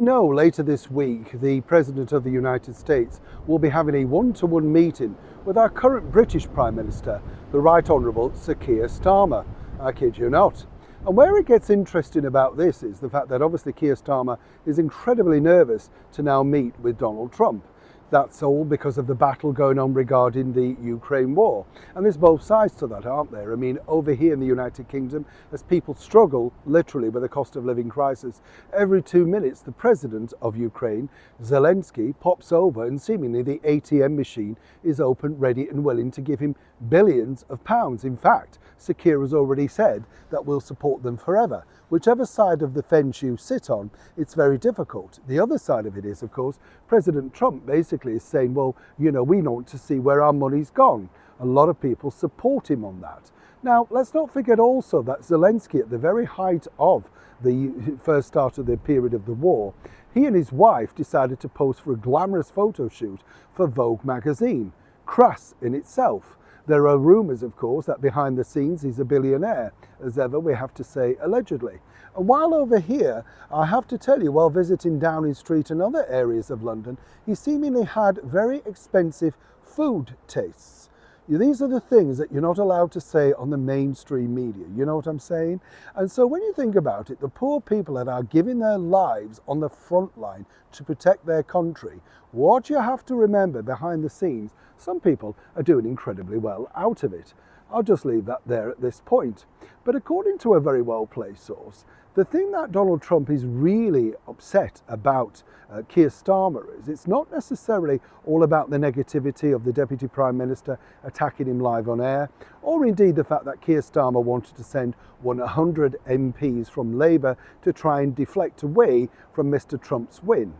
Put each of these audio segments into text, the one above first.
know, later this week, the President of the United States will be having a one-to-one meeting with our current British Prime Minister, the Right Honourable Sir Keir Starmer. I kid you not. And where it gets interesting about this is the fact that obviously Keir Starmer is incredibly nervous to now meet with Donald Trump. That's all because of the battle going on regarding the Ukraine war. And there's both sides to that, aren't there? I mean, over here in the United Kingdom, as people struggle literally with the cost of living crisis, every 2 minutes the president of Ukraine, Zelensky, pops over and seemingly the ATM machine is open, ready and willing to give him billions of pounds. In fact, Sir Keir has already said that we'll support them forever. Whichever side of the fence you sit on, it's very difficult. The other side of it is, of course, President Trump basically is saying, well, we want to see where our money's gone. A lot of people support him on that. Now, let's not forget also that Zelensky, at the very height of the first start of the period of the war, he and his wife decided to pose for a glamorous photo shoot for Vogue magazine. Crass in itself. There are rumours, of course, that behind the scenes he's a billionaire, as ever we have to say allegedly. And while over here, I have to tell you, while visiting Downing Street and other areas of London, he seemingly had very expensive food tastes. These are the things that you're not allowed to say on the mainstream media, you know what I'm saying? And so when you think about it, the poor people that are giving their lives on the front line to protect their country, what you have to remember behind the scenes, some people are doing incredibly well out of it. I'll just leave that there at this point. But according to a very well-placed source, the thing that Donald Trump is really upset about Keir Starmer is it's not necessarily all about the negativity of the Deputy Prime Minister attacking him live on air, or indeed the fact that Keir Starmer wanted to send 100 MPs from Labour to try and deflect away from Mr. Trump's win.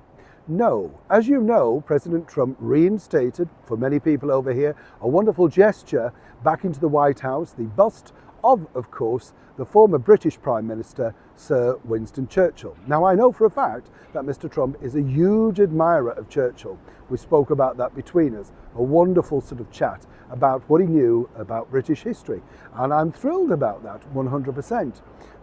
No, as you know, President Trump reinstated, for many people over here, a wonderful gesture back into the White House, the bust of course, the former British Prime Minister, Sir Winston Churchill. Now, I know for a fact that Mr. Trump is a huge admirer of Churchill. We spoke about that between us, a wonderful sort of chat about what he knew about British history. And I'm thrilled about that, 100%.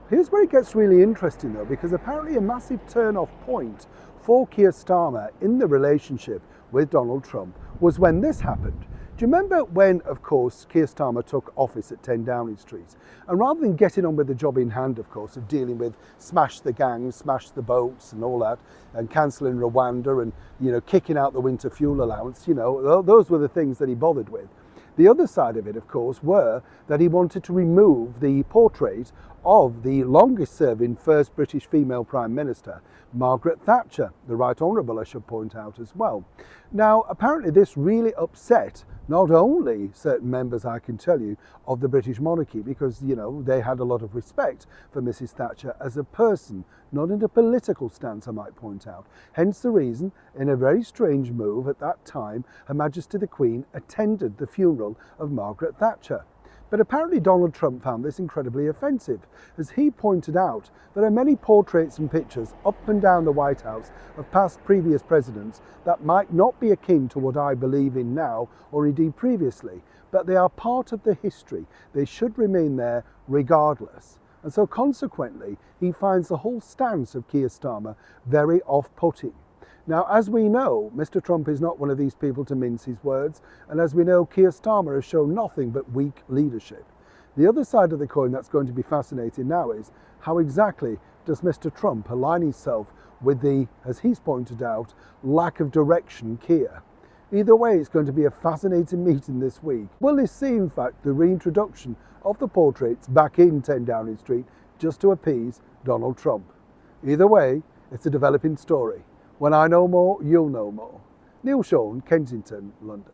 Here's where it gets really interesting though, because apparently a massive turn-off point for Keir Starmer in the relationship with Donald Trump was when this happened. Do you remember when, of course, Keir Starmer took office at 10 Downing Street? And rather than getting on with the job in hand, of course, of dealing with smash the gangs, smash the boats and all that, and cancelling Rwanda and, kicking out the winter fuel allowance, those were the things that he bothered with. The other side of it, of course, were that he wanted to remove the portrait of the longest-serving first British female Prime Minister, Margaret Thatcher, the Right Honourable, I should point out as well. Now, apparently this really upset not only certain members, I can tell you, of the British monarchy, because, they had a lot of respect for Mrs. Thatcher as a person, not in a political stance, I might point out. Hence the reason, in a very strange move at that time, Her Majesty the Queen attended the funeral of Margaret Thatcher. But apparently Donald Trump found this incredibly offensive, as he pointed out there are many portraits and pictures up and down the White House of previous presidents that might not be akin to what I believe in now or indeed previously, but they are part of the history. They should remain there regardless. And so consequently, he finds the whole stance of Keir Starmer very off-putting. Now, as we know, Mr. Trump is not one of these people to mince his words, and as we know, Keir Starmer has shown nothing but weak leadership. The other side of the coin that's going to be fascinating now is how exactly does Mr. Trump align himself with the, as he's pointed out, lack of direction Keir. Either way, it's going to be a fascinating meeting this week. Will this see, in fact, the reintroduction of the portraits back in 10 Downing Street just to appease Donald Trump? Either way, it's a developing story. When I know more, you'll know more. Neil Sean, Kensington, London.